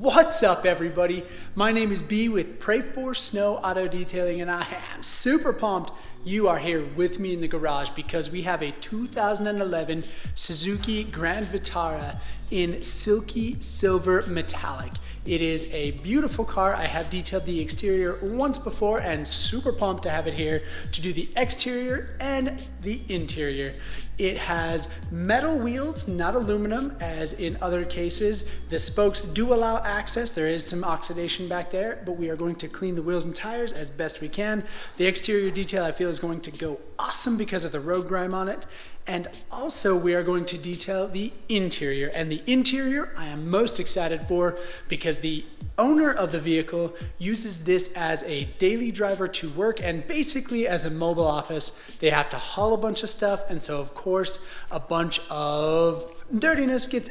What's up, everybody? My name is B with Pray for Snow Auto Detailing, and I am super pumped you are here with me in the garage because we have a 2011 Suzuki Grand Vitara in Silky Silver Metallic. It is a beautiful car. I have detailed the exterior once before and super pumped to have it here to do the exterior and the interior. It has metal wheels, not aluminum, as in other cases. The spokes do allow access. There is some oxidation back there, but we are going to clean the wheels and tires as best we can. The exterior detail I feel is going to go awesome because of the road grime on it. And also we are going to detail the interior. And the interior I am most excited for because the owner of the vehicle uses this as a daily driver to work and basically as a mobile office. They have to haul a bunch of stuff, and so of course a bunch of dirtiness gets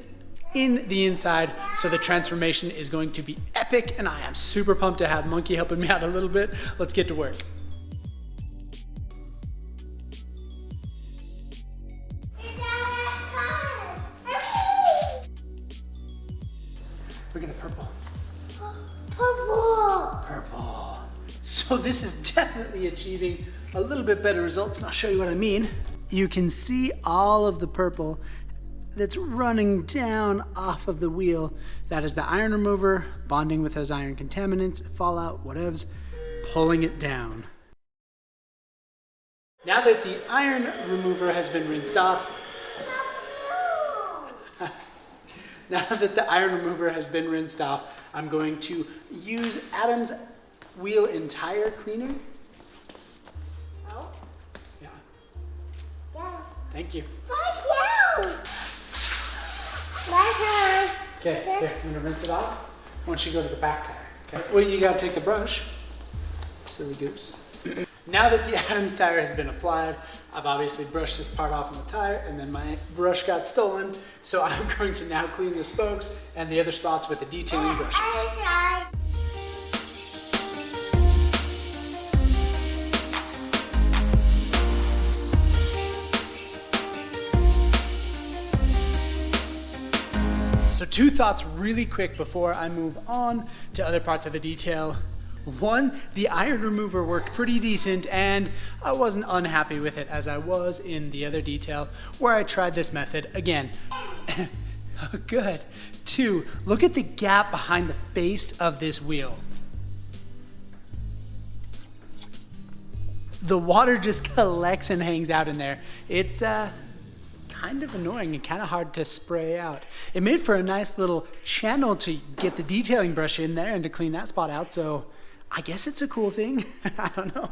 in the inside, so the transformation is going to be epic, and I am super pumped to have Monkey helping me out a little bit. Let's get to work. Look at the purple. Purple. So this is definitely achieving a little bit better results, and I'll show you what I mean. You can see all of the purple that's running down off of the wheel. That is the iron remover bonding with those iron contaminants, fallout, whatevs, pulling it down. Now that the iron remover has been rinsed off, I'm going to use Adam's wheel and tire cleaner. Oh? Yeah. Yeah. Thank you. Thank you. Okay, here, I'm gonna rinse it off. Once you go to the back tire, okay? Well, you gotta take the brush. Silly goose. Now that the Adam's tire has been applied, I've obviously brushed this part off on the tire, and then my brush got stolen. So I'm going to now clean the spokes and the other spots with the detailing brushes. So two thoughts really quick before I move on to other parts of the detail. One, the iron remover worked pretty decent, and I wasn't unhappy with it as I was in the other detail where I tried this method again. Good. Two, look at the gap behind the face of this wheel. The water just collects and hangs out in there. It's kind of annoying and kind of hard to spray out. It made for a nice little channel to get the detailing brush in there and to clean that spot out, so I guess it's a cool thing. I don't know.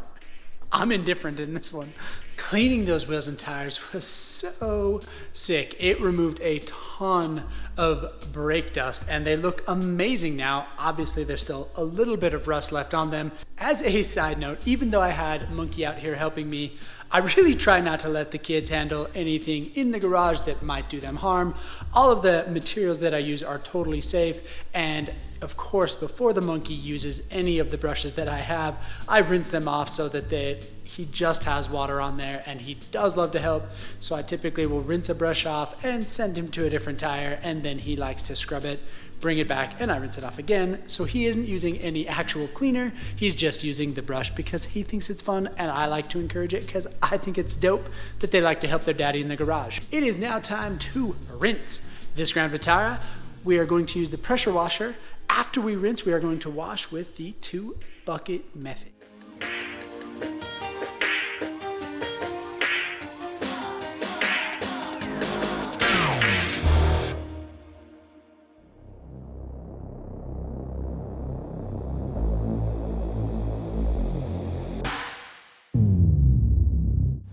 I'm indifferent in this one. Cleaning those wheels and tires was so sick. It removed a ton of brake dust and they look amazing now. Obviously there's still a little bit of rust left on them. As a side note, even though I had Monkey out here helping me, I really try not to let the kids handle anything in the garage that might do them harm. All of the materials that I use are totally safe, and of course, before the Monkey uses any of the brushes that I have, I rinse them off so that he just has water on there, and he does love to help. So I typically will rinse a brush off and send him to a different tire, and then he likes to scrub it, bring it back, and I rinse it off again. So he isn't using any actual cleaner, he's just using the brush because he thinks it's fun, and I like to encourage it because I think it's dope that they like to help their daddy in the garage. It is now time to rinse this Grand Vitara. We are going to use the pressure washer. After we rinse, we are going to wash with the 2-bucket method.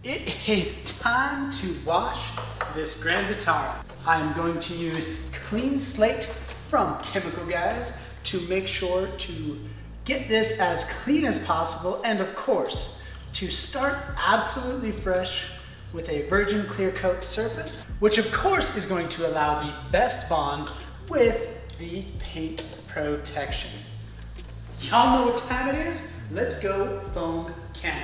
It is time to wash this Grand Vitara. I'm going to use Clean Slate from Chemical Guys to make sure to get this as clean as possible, and of course, to start absolutely fresh with a virgin clear coat surface, which of course is going to allow the best bond with the paint protection. Y'all know what time it is? Let's go foam cannon.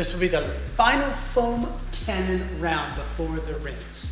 this will be the final foam cannon round before the rinse.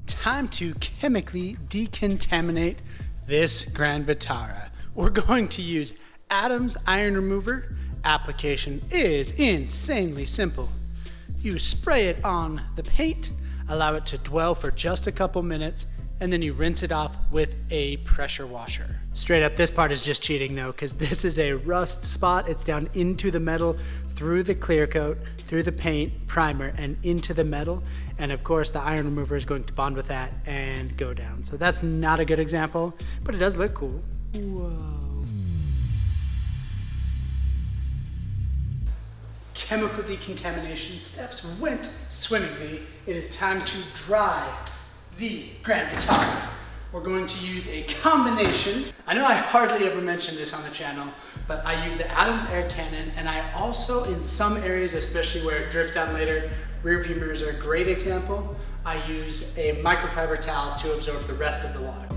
Time to chemically decontaminate this Grand Vitara. We're going to use Adam's iron remover. Application is insanely simple. You spray it on the paint, allow it to dwell for just a couple minutes, and then you rinse it off with a pressure washer. Straight up, this part is just cheating though, because this is a rust spot. It's down into the metal, through the clear coat, through the paint, primer, and into the metal. And of course, the iron remover is going to bond with that and go down. So that's not a good example, but it does look cool. Whoa. Chemical decontamination steps went swimmingly. It is time to dry the Grand Vitara. We're going to use a combination. I know I hardly ever mention this on the channel, but I use the Adams Air Cannon, and I also, in some areas, especially where it drips down later, rear view mirrors are a great example. I use a microfiber towel to absorb the rest of the water.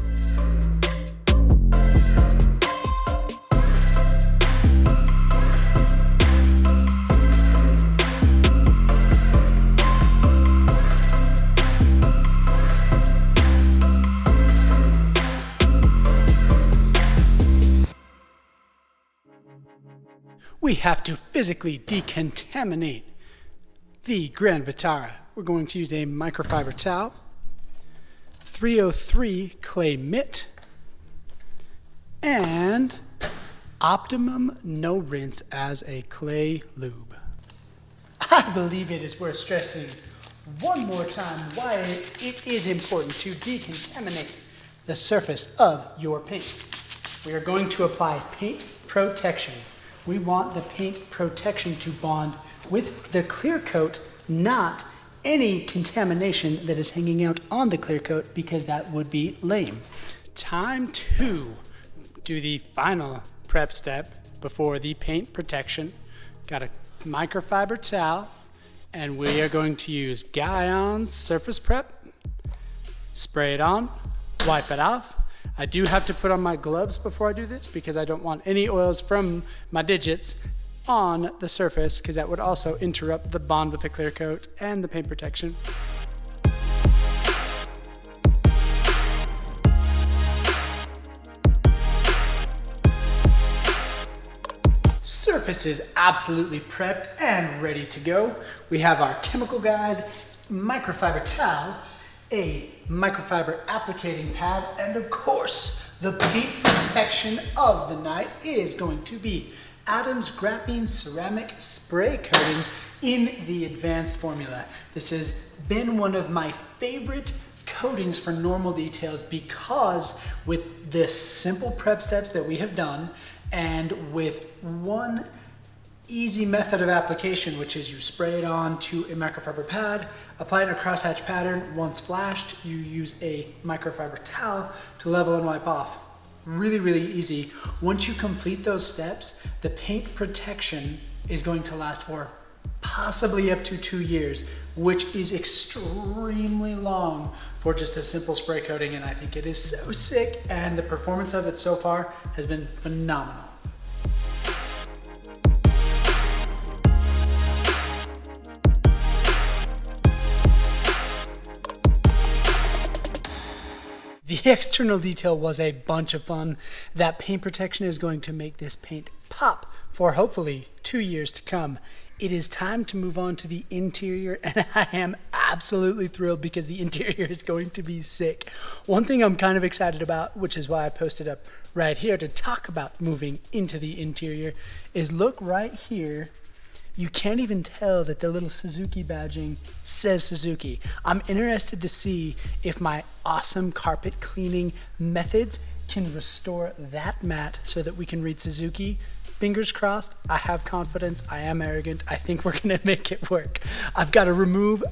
We have to physically decontaminate the Grand Vitara. We're going to use a microfiber towel, 303 clay mitt, and Optimum No Rinse as a clay lube. I believe it is worth stressing one more time why it is important to decontaminate the surface of your paint. We are going to apply paint protection. We want the paint protection to bond with the clear coat, not any contamination that is hanging out on the clear coat, because that would be lame. Time to do the final prep step before the paint protection. Got a microfiber towel, and we are going to use Guyon's surface prep. Spray it on, wipe it off. I do have to put on my gloves before I do this because I don't want any oils from my digits on the surface, because that would also interrupt the bond with the clear coat and the paint protection. Surface is absolutely prepped and ready to go. We have our chemical guys, microfiber towel, a microfiber applicating pad, and of course, the paint protection of the night is going to be Adam's Graphene ceramic spray coating in the advanced formula. This has been one of my favorite coatings for normal details, because with the simple prep steps that we have done, and with one easy method of application, which is you spray it on to a microfiber pad, apply it in a crosshatch pattern. Once flashed, you use a microfiber towel to level and wipe off. Really, really easy. Once you complete those steps, the paint protection is going to last for possibly up to 2 years, which is extremely long for just a simple spray coating, and I think it is so sick, and the performance of it so far has been phenomenal. The external detail was a bunch of fun. That paint protection is going to make this paint pop for hopefully 2 years to come. It is time to move on to the interior, and I am absolutely thrilled because the interior is going to be sick. One thing I'm kind of excited about, which is why I posted up right here to talk about moving into the interior, is look right here. You can't even tell that the little Suzuki badging says Suzuki. I'm interested to see if my awesome carpet cleaning methods can restore that mat so that we can read Suzuki. Fingers crossed. I have confidence. I am arrogant. I think we're gonna make it work. I've got to remove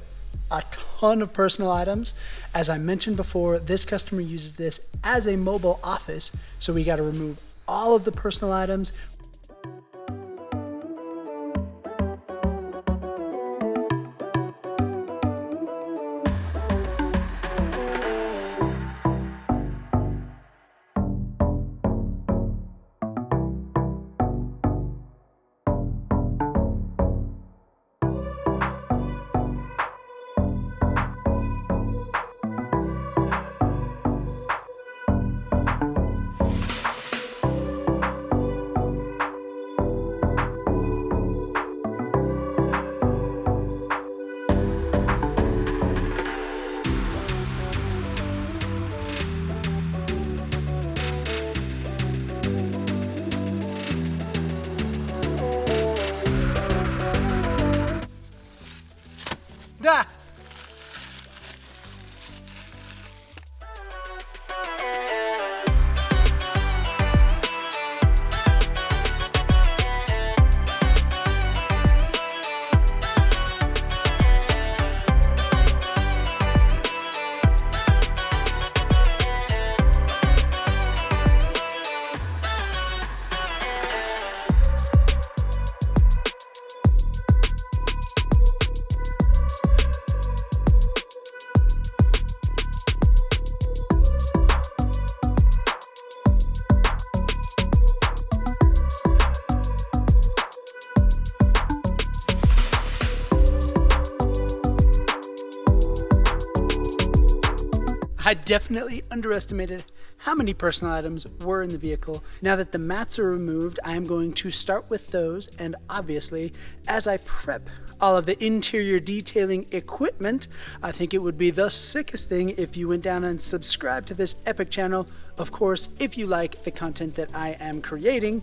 a ton of personal items. As I mentioned before, this customer uses this as a mobile office, so we got to remove all of the personal items. Ah! I definitely underestimated how many personal items were in the vehicle. Now that the mats are removed, I am going to start with those, and obviously, as I prep all of the interior detailing equipment, I think it would be the sickest thing if you went down and subscribed to this epic channel. Of course, if you like the content that I am creating.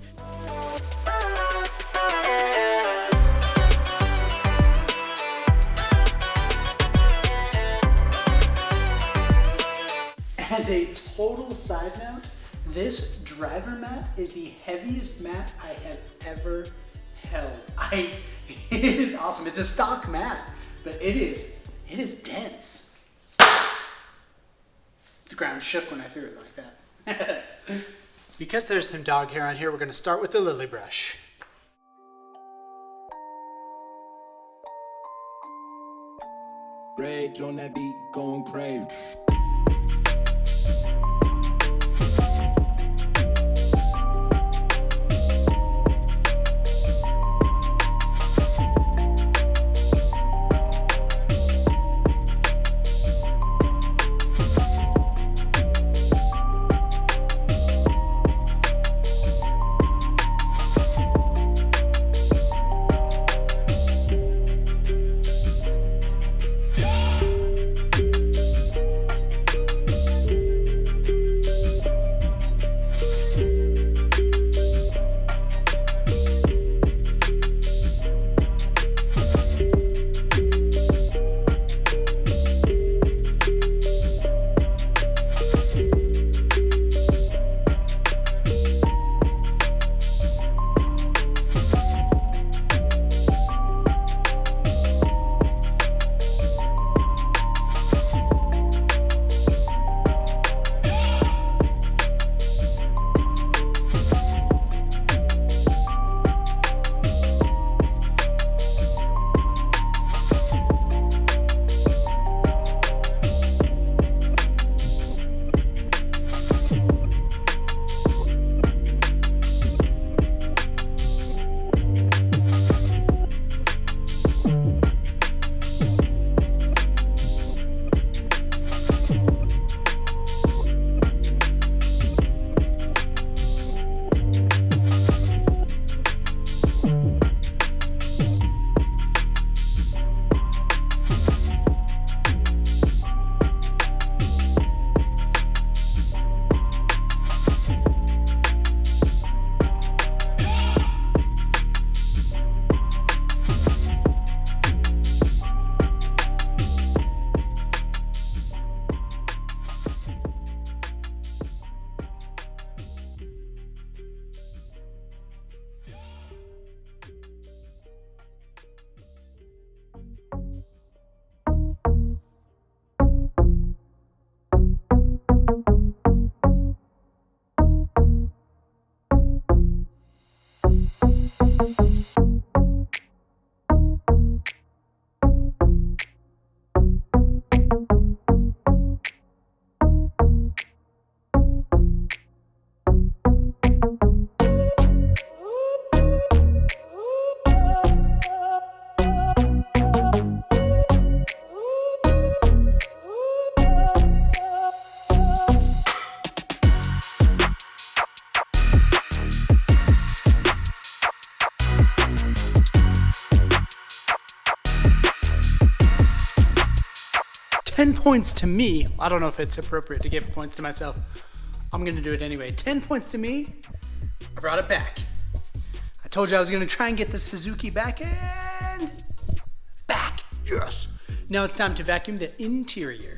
As a total side note, this driver mat is the heaviest mat I have ever held. It is awesome. It's a stock mat, but it is dense. The ground shook when I threw it like that. Because there's some dog hair on here, we're gonna start with the lily brush. Rage on that beat, going crazy. 10 points to me. I don't know if it's appropriate to give points to myself. I'm gonna do it anyway. 10 points to me. I brought it back. I told you I was gonna try and get the Suzuki back and back. Yes. Now it's time to vacuum the interior.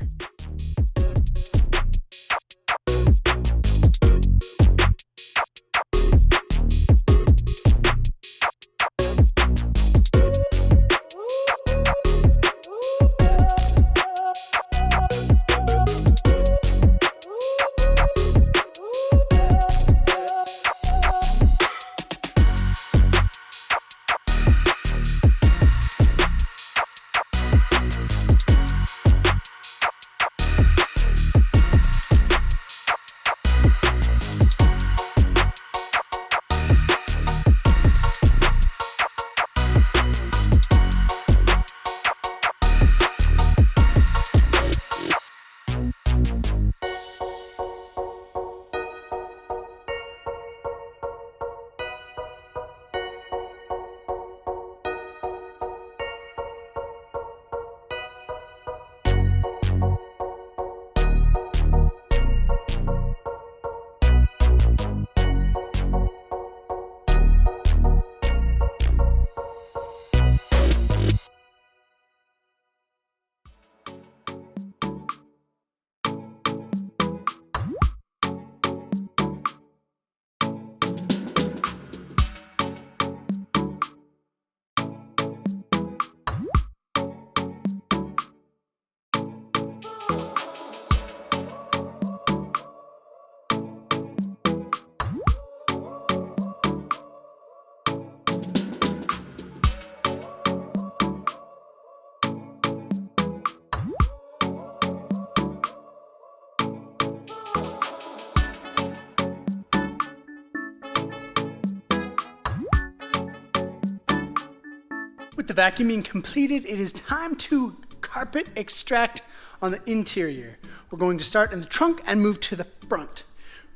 With the vacuuming completed, it is time to carpet extract on the interior. We're going to start in the trunk and move to the front.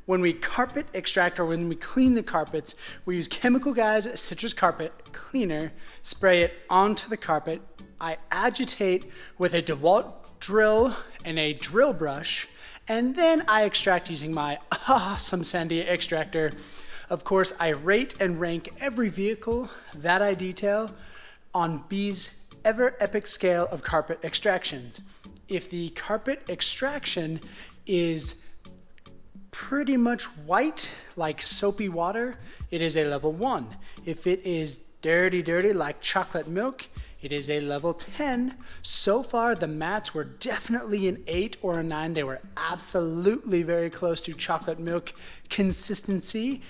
When we carpet extract, or when we clean the carpets, we use Chemical Guys Citrus Carpet Cleaner, spray it onto the carpet. I agitate with a DeWalt drill and a drill brush, and then I extract using my awesome Sandia extractor. Of course, I rate and rank every vehicle that I detail on B's ever epic scale of carpet extractions. If the carpet extraction is pretty much white, like soapy water, it is a level 1. If it is dirty like chocolate milk, it is a level 10. So far, the mats were definitely an 8 or a 9. They were absolutely very close to chocolate milk consistency.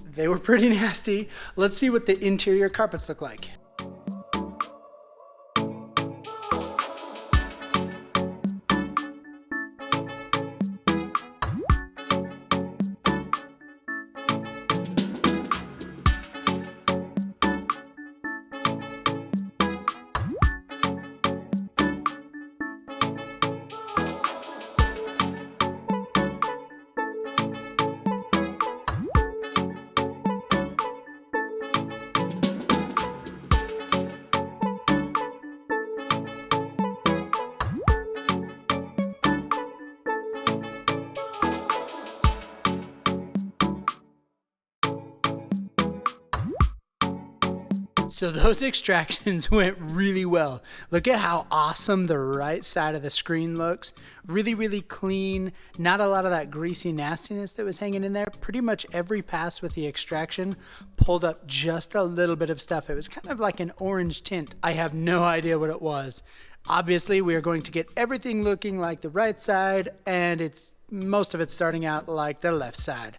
They were pretty nasty. Let's see what the interior carpets look like. So those extractions went really well. Look at how awesome the right side of the screen looks. Really clean. Not a lot of that greasy nastiness that was hanging in there. Pretty much every pass with the extraction pulled up just a little bit of stuff. It was kind of like an orange tint. I have no idea what it was. Obviously, we are going to get everything looking like the right side, and most of it starting out like the left side.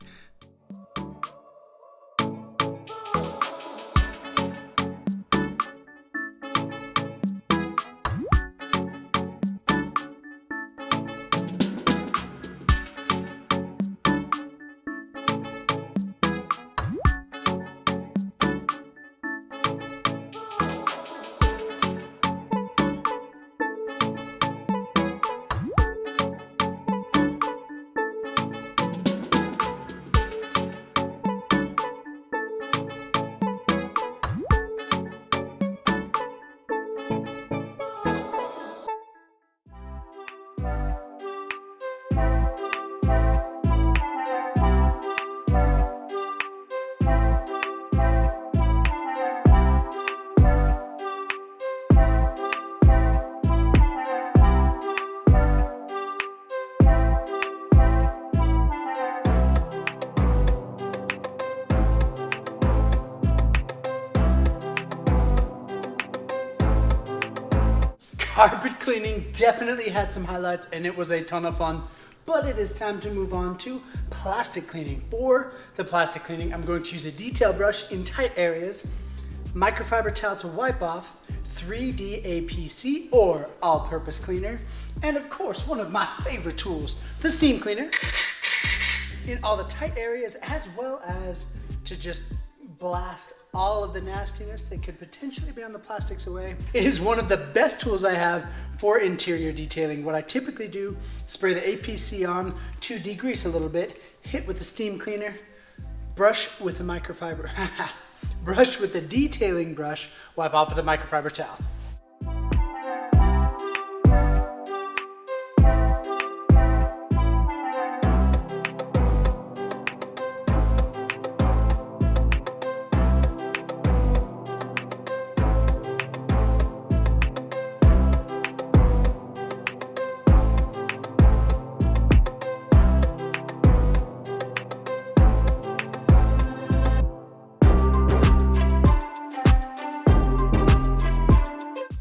Carpet cleaning definitely had some highlights and it was a ton of fun, but it is time to move on to plastic cleaning. For the plastic cleaning, I'm going to use a detail brush in tight areas, microfiber towel to wipe off, 3D APC or all-purpose cleaner, and of course, one of my favorite tools, the steam cleaner, in all the tight areas, as well as to just blast all of the nastiness that could potentially be on the plastics away. It is one of the best tools I have for interior detailing. What I typically do, spray the APC on to degrease a little bit, hit with the steam cleaner, brush with the microfiber, brush with the detailing brush, wipe off with a microfiber towel.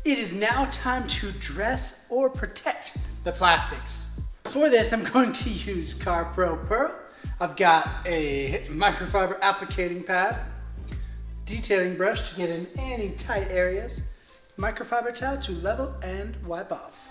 It is now time to dress or protect the plastics. For this, I'm going to use GoPro Hero. I've got a microfiber applicating pad, detailing brush to get in any tight areas, microfiber towel to level and wipe off.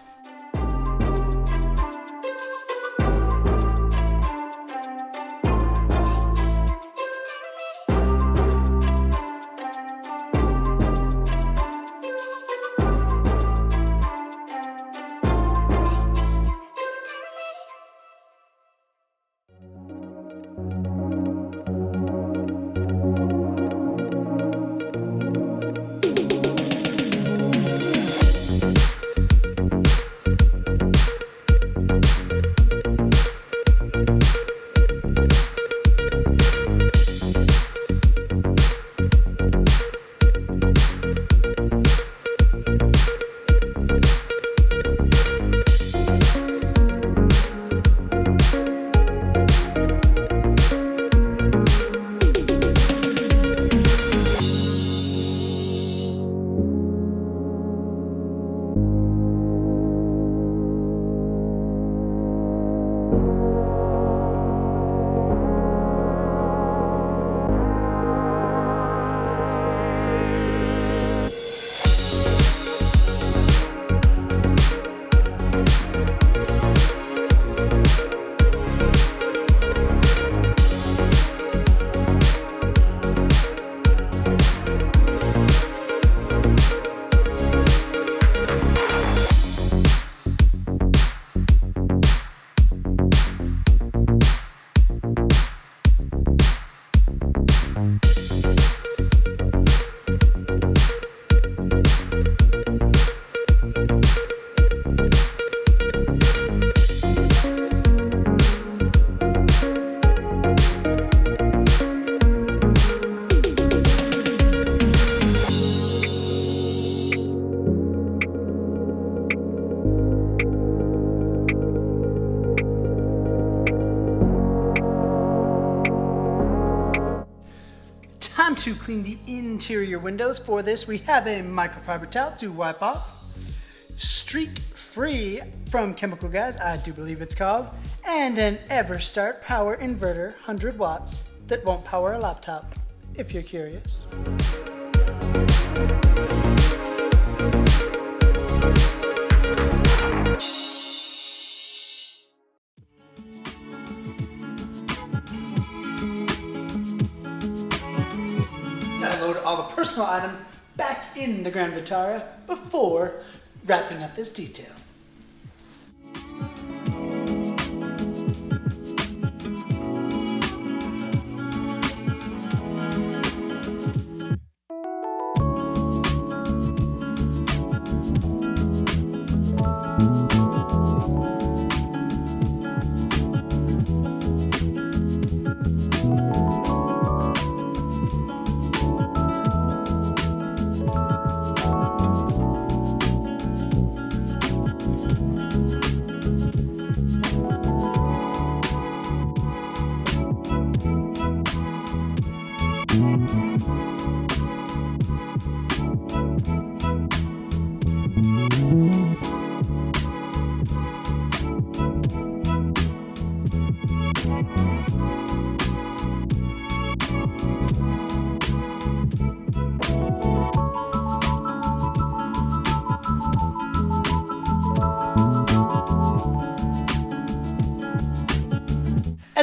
Time to clean the interior windows. For this, we have a microfiber towel to wipe off, streak free from chemical gas, I do believe it's called, and an Everstart power inverter, 100 watts, that won't power a laptop, if you're curious. I load all the personal items back in the Grand Vitara before wrapping up this detail.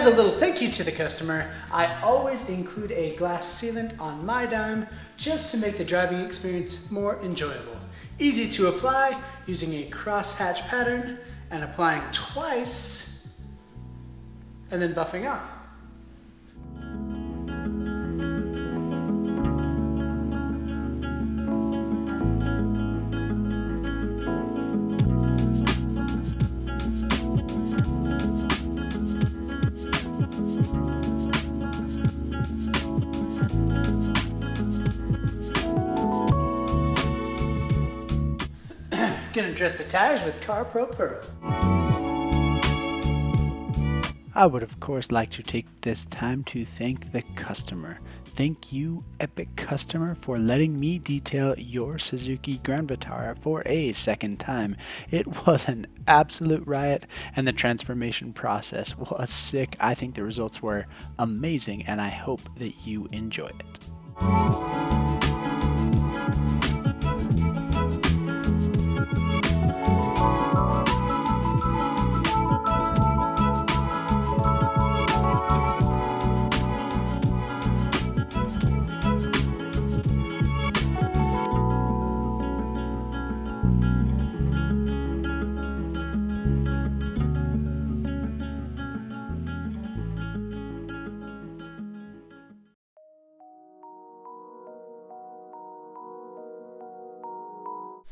As a little thank you to the customer, I always include a glass sealant on my dime just to make the driving experience more enjoyable. Easy to apply using a crosshatch pattern and applying twice and then buffing off. Gonna dress the tires with GoPro Hero. I would of course like to take this time to thank the customer. Thank you, epic customer, for letting me detail your Suzuki Grand Vitara for a second time. It was an absolute riot and the transformation process was sick. I think the results were amazing and I hope that you enjoy it.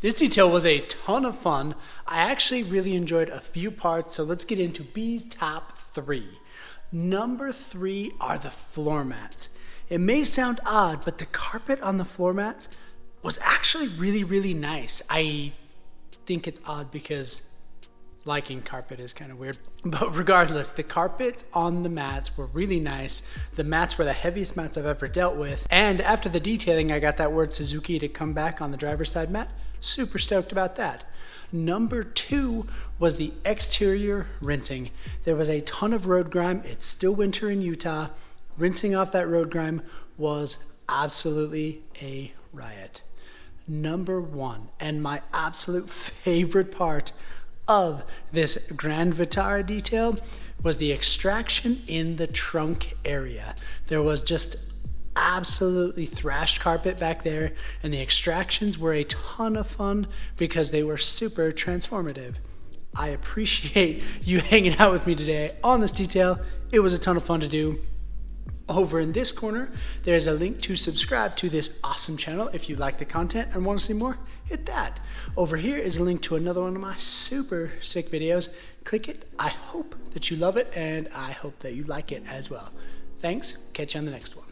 This detail was a ton of fun. I actually really enjoyed a few parts, so let's get into B's top 3. Number 3 are the floor mats. It may sound odd, but the carpet on the floor mats was actually really nice. I think it's odd because liking carpet is kind of weird. But regardless, the carpets on the mats were really nice. The mats were the heaviest mats I've ever dealt with. And after the detailing, I got that word Suzuki to come back on the driver's side mat. Super stoked about that. Number 2 was the exterior rinsing. There was a ton of road grime. It's still winter in Utah. Rinsing off that road grime was absolutely a riot. Number 1, and my absolute favorite part of this Grand Vitara detail, was the extraction in the trunk area. There was just absolutely thrashed carpet back there, and the extractions were a ton of fun because they were super transformative. I appreciate you hanging out with me today on this detail. It was a ton of fun to do. Over in this corner, there's a link to subscribe to this awesome channel. If you like the content and want to see more, hit that. Over here is a link to another one of my super sick videos. Click it. I hope that you love it, and I hope that you like it as well. Thanks. Catch you on the next one.